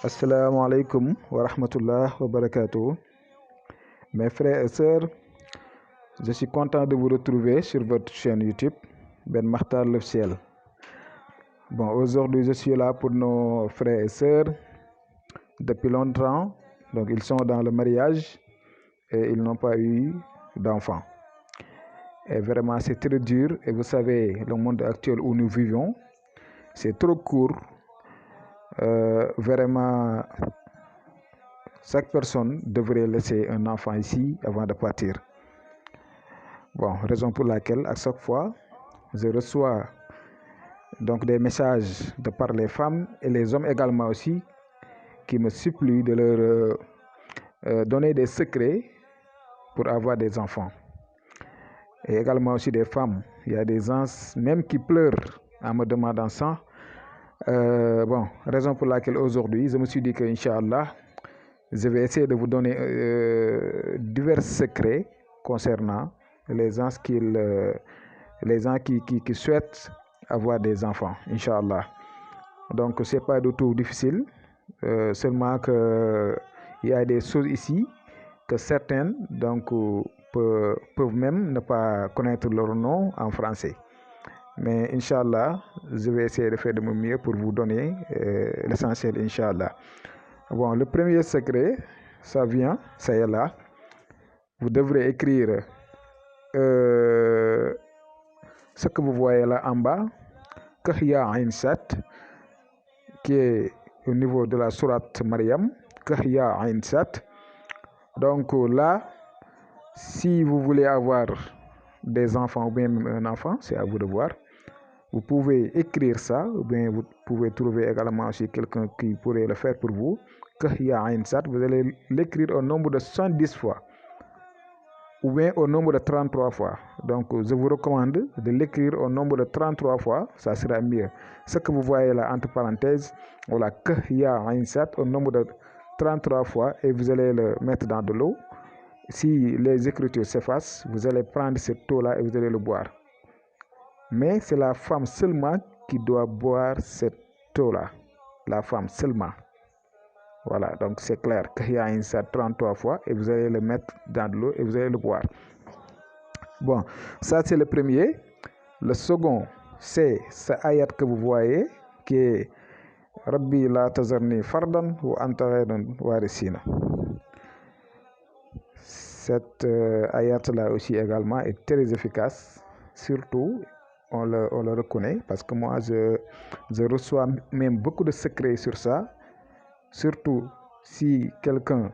Assalamu alaikum wa rahmatullah wa barakatuh. Mes frères et sœurs, je suis content de vous retrouver sur votre chaîne YouTube, Ben Makhtar l'officiel. Bon, aujourd'hui, je suis là pour nos frères et sœurs depuis longtemps. Donc, ils sont dans le mariage et ils n'ont pas eu d'enfants. Et vraiment, c'est très dur. Et vous savez, le monde actuel où nous vivons, c'est trop court. Vraiment, chaque personne devrait laisser un enfant ici avant de partir. Bon, raison pour laquelle à chaque fois, je reçois donc des messages de par les femmes et les hommes également aussi qui me supplient de leur donner des secrets pour avoir des enfants. Et également aussi des femmes. Il y a des gens même qui pleurent en me demandant ça. Bon, raison pour laquelle aujourd'hui, je me suis dit que Inch'Allah, je vais essayer de vous donner divers secrets concernant les gens qui souhaitent avoir des enfants, Inch'Allah. Donc, ce n'est pas du tout difficile, seulement qu'il y a des choses ici que certaines donc, peuvent même ne pas connaître leur nom en français. Mais Inch'Allah, je vais essayer de faire de mon mieux pour vous donner l'essentiel, Inch'Allah. Bon, le premier secret, ça est là. Vous devrez écrire ce que vous voyez là en bas, Kahya Ain Sat, qui est au niveau de la sourate Maryam, Kahya Ain Sat. Donc là, si vous voulez avoir des enfants ou bien même un enfant, c'est à vous de voir. Vous pouvez écrire ça, ou bien vous pouvez trouver également aussi quelqu'un qui pourrait le faire pour vous. Kahya Ain Sat, vous allez l'écrire au nombre de 110 fois, ou bien au nombre de 33 fois. Donc, je vous recommande de l'écrire au nombre de 33 fois, ça sera mieux. Ce que vous voyez là, entre parenthèses, voilà, Kahya Ain Sat, au nombre de 33 fois, et vous allez le mettre dans de l'eau. Si les écritures s'effacent, vous allez prendre cette eau-là et vous allez le boire. Mais c'est la femme seulement qui doit boire cette eau-là. La femme seulement. Voilà, donc c'est clair. Kahya Ain Sat 33 fois et vous allez le mettre dans de l'eau et vous allez le boire. Bon, ça c'est le premier. Le second, c'est ce ayat que vous voyez qui est Rabbi la tazarni fardan wa anta ghayrun warisina. Cette ayat-là aussi également est très efficace. Surtout, on le reconnaît parce que moi, je reçois même beaucoup de secrets sur ça. Surtout si quelqu'un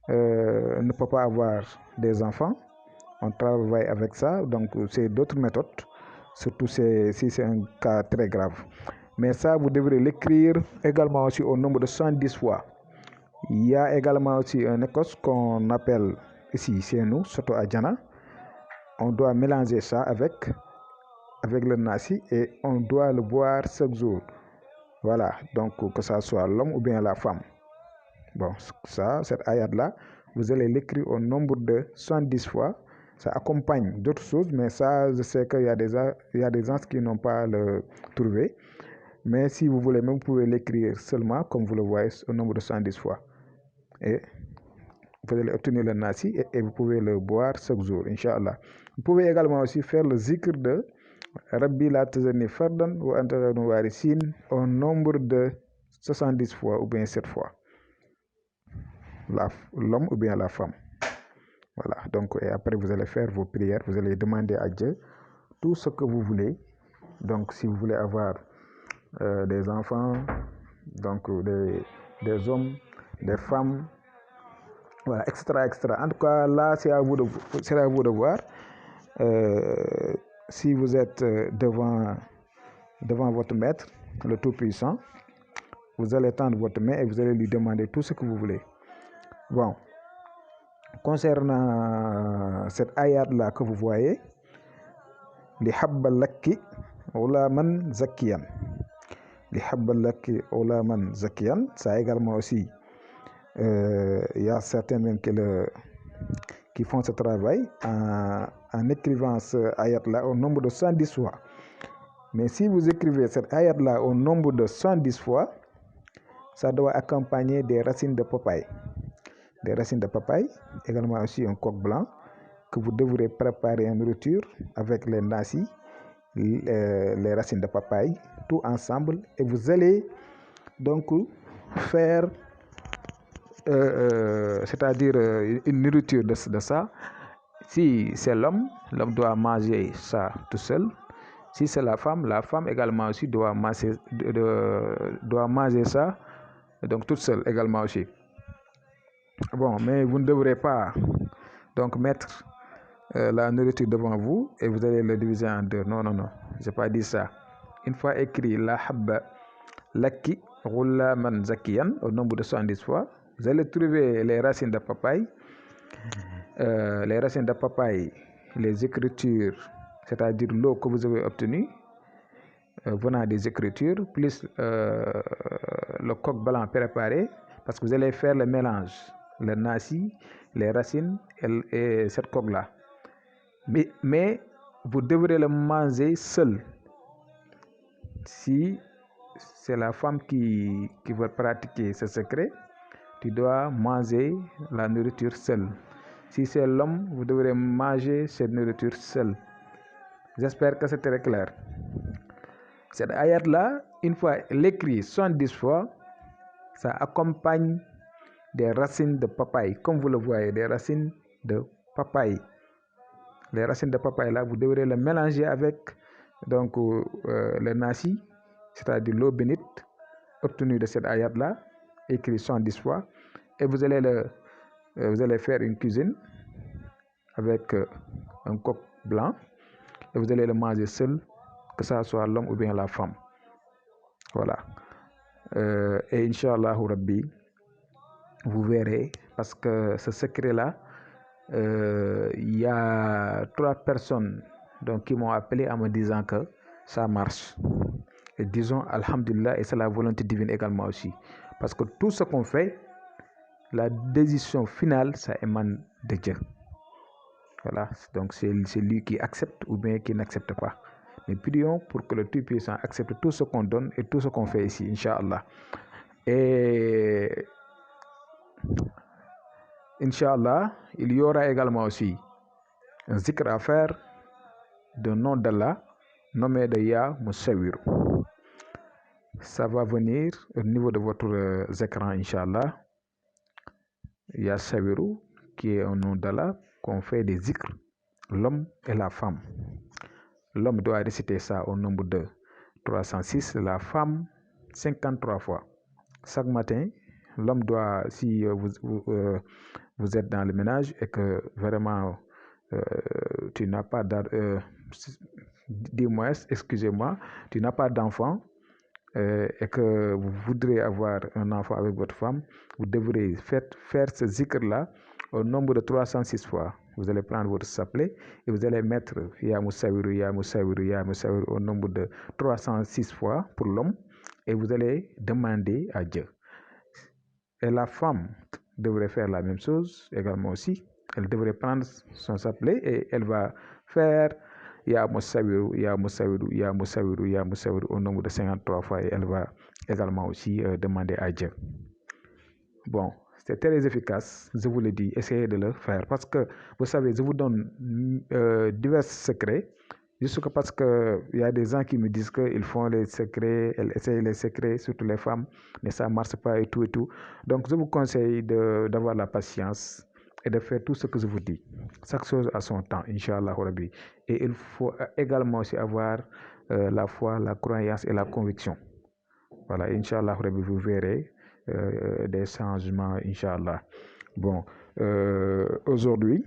ne peut pas avoir des enfants, on travaille avec ça. Donc, c'est d'autres méthodes, surtout si c'est un cas très grave. Mais ça, vous devrez l'écrire également aussi au nombre de 110 fois. Il y a également aussi un écosse qu'on appelle ici chez nous, surtout à Djana. On doit mélanger ça avec le nasi et on doit le boire chaque jour. Voilà, donc que ça soit l'homme ou bien la femme. Bon, ça, cette ayat-là, vous allez l'écrire au nombre de 110 fois. Ça accompagne d'autres choses, mais ça, je sais qu'il y a des gens qui n'ont pas le trouvé. Mais si vous voulez, même vous pouvez l'écrire seulement, comme vous le voyez, au nombre de 110 fois. Et vous allez obtenir le nasi et vous pouvez le boire chaque jour, Inch'Allah. Vous pouvez également aussi faire le zikr de Rabbi la tazarni fardan wa anta ghayrun warisin au nombre de 70 fois ou bien 7 fois. L'homme ou bien la femme. Voilà, donc et après vous allez faire vos prières, vous allez demander à Dieu tout ce que vous voulez. Donc si vous voulez avoir des enfants, donc des hommes, des femmes, voilà, etc., etc. En tout cas, là, c'est à vous de voir. Si vous êtes devant votre maître, le Tout-Puissant, vous allez tendre votre main et vous allez lui demander tout ce que vous voulez. Bon, concernant cette ayat-là que vous voyez, li habba lakki ulaman zakiyan. Li habba lakki ulaman zakiyan, ça également aussi. Il y a certains même qui font ce travail en écrivant ce ayat-là au nombre de 110 fois. Mais si vous écrivez cette ayat-là au nombre de 110 fois, ça doit accompagner des racines de papaye. Des racines de papaye, également aussi un coq blanc que vous devrez préparer en nourriture avec les nasi, les racines de papaye, tout ensemble. Et vous allez donc faire, c'est-à-dire une nourriture de ça. Si c'est l'homme doit manger ça tout seul. Si c'est la femme également aussi doit manger ça donc toute seule également aussi. Bon, mais vous ne devrez pas donc mettre la nourriture devant vous et vous allez le diviser en deux. Non, j'ai pas dit ça. Une fois écrit la habba laki ghulaman zakiyan au nombre de 70 fois, vous allez trouver les racines de papaye. Les racines de papaye, les écritures, c'est-à-dire l'eau que vous avez obtenue venant des écritures, plus le coq blanc préparé, parce que vous allez faire le mélange, le nasi, les racines et cette coque-là. Mais vous devrez le manger seul. Si c'est la femme qui veut pratiquer ce secret, tu dois manger la nourriture seule. Si c'est l'homme, vous devrez manger cette nourriture seule. J'espère que c'est très clair. Cette ayat-là, une fois l'écrit 70 fois, ça accompagne des racines de papaye. Comme vous le voyez, des racines de papaye. Les racines de papaye là, vous devrez les mélanger avec donc le nasi, c'est-à-dire l'eau bénite obtenue de cette ayat-là, écrit 70 fois, et vous allez faire une cuisine avec un coq blanc et vous allez le manger seul, que ça soit l'homme ou bien la femme. Voilà. Et Inch'Allah Rabbi, vous verrez, parce que ce secret-là, il y a 3 personnes donc, qui m'ont appelé en me disant que ça marche. Et disons Alhamdulillah, et c'est la volonté divine également aussi. Parce que tout ce qu'on fait, la décision finale, ça émane de Dieu. Voilà, donc c'est lui qui accepte ou bien qui n'accepte pas. Mais prions pour que le Tout-Puissant accepte tout ce qu'on donne et tout ce qu'on fait ici, Inch'Allah. Et Inch'Allah, il y aura également aussi un zikr à faire de nom d'Allah nommé de Ya Musawiru. Ça va venir au niveau de votre écran, Inch'Allah. Ya Sawiru, qui est un nom d'Allah, qu'on fait des zikrs, l'homme et la femme. L'homme doit réciter ça au nombre de 306, la femme 53 fois. Chaque matin, l'homme doit, si vous êtes dans le ménage et que vraiment tu n'as pas dis-moi, excusez-moi, tu n'as pas d'enfant et que vous voudrez avoir un enfant avec votre femme, vous devrez faire ce zikr-là au nombre de 306 fois. Vous allez prendre votre chapelet et vous allez mettre Ya Musawiru, Ya Musawiru, Ya Musawiru au nombre de 306 fois pour l'homme et vous allez demander à Dieu. Et la femme devrait faire la même chose également aussi. Elle devrait prendre son chapelet et elle va faire Ya Musawiru, Ya Musawiru, Ya Musawiru, Ya Musawiru au nombre de 53 fois et elle va également aussi demander à Dieu. Bon, c'est très efficace, je vous le dis, essayez de le faire parce que vous savez, je vous donne divers secrets. Juste parce qu'il y a des gens qui me disent qu'ils font les secrets, elles essayent les secrets, surtout les femmes, mais ça ne marche pas et tout et tout. Donc, je vous conseille d'avoir la patience et de faire tout ce que je vous dis. Chaque chose à son temps, Inch'Allah Rabbi. Et il faut également aussi avoir la foi, la croyance et la conviction. Voilà, Inch'Allah Rabbi, vous verrez des changements, Inch'Allah. Bon, aujourd'hui,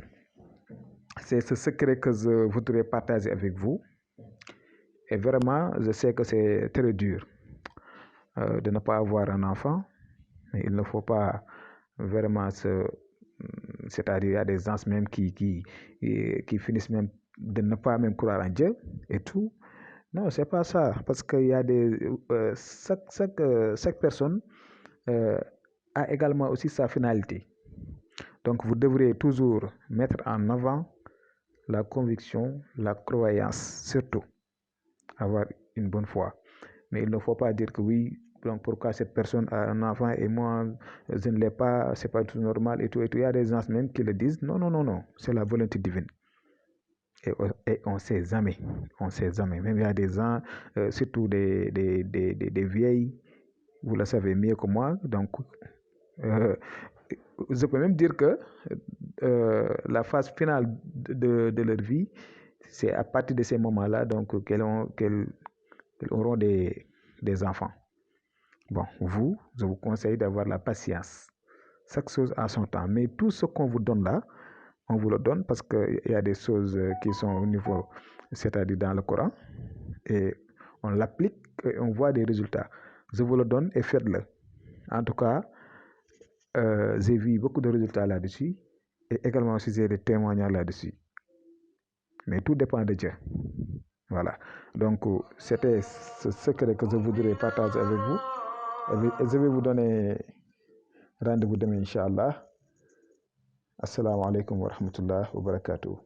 c'est ce secret que je voudrais partager avec vous. Et vraiment, je sais que c'est très dur de ne pas avoir un enfant. Mais il ne faut pas vraiment c'est-à-dire, il y a des gens même qui finissent même de ne pas même croire en Dieu et tout. Non, c'est pas ça. Parce qu'il y a chaque personne a également aussi sa finalité. Donc, vous devrez toujours mettre en avant la conviction, la croyance, surtout avoir une bonne foi. Mais il ne faut pas dire que oui, donc pourquoi cette personne a un enfant et moi je ne l'ai pas, c'est pas tout normal et tout et tout. Il y a des gens même qui le disent. Non, non, non, non, c'est la volonté divine. Et on ne sait jamais, on sait jamais. Même il y a des gens, surtout des vieilles, vous le savez mieux que moi. Donc, je peux même dire que la phase finale de leur vie, c'est à partir de ces moments-là donc qu'elles auront des enfants. Bon, je vous conseille d'avoir la patience. Chaque chose a son temps. Mais tout ce qu'on vous donne là, on vous le donne parce qu'il y a des choses qui sont au niveau, c'est-à-dire dans le Coran, et on l'applique et on voit des résultats. Je vous le donne et faites-le. En tout cas, j'ai vu beaucoup de résultats là-dessus et également aussi j'ai des témoignages là-dessus. Mais tout dépend de Dieu. Voilà. Donc, c'était ce secret que je voudrais partager avec vous. Et je vais vous donner rendez-vous demain, Inch'Allah. Assalamu alaikum wa rahmatullah wa barakatuh.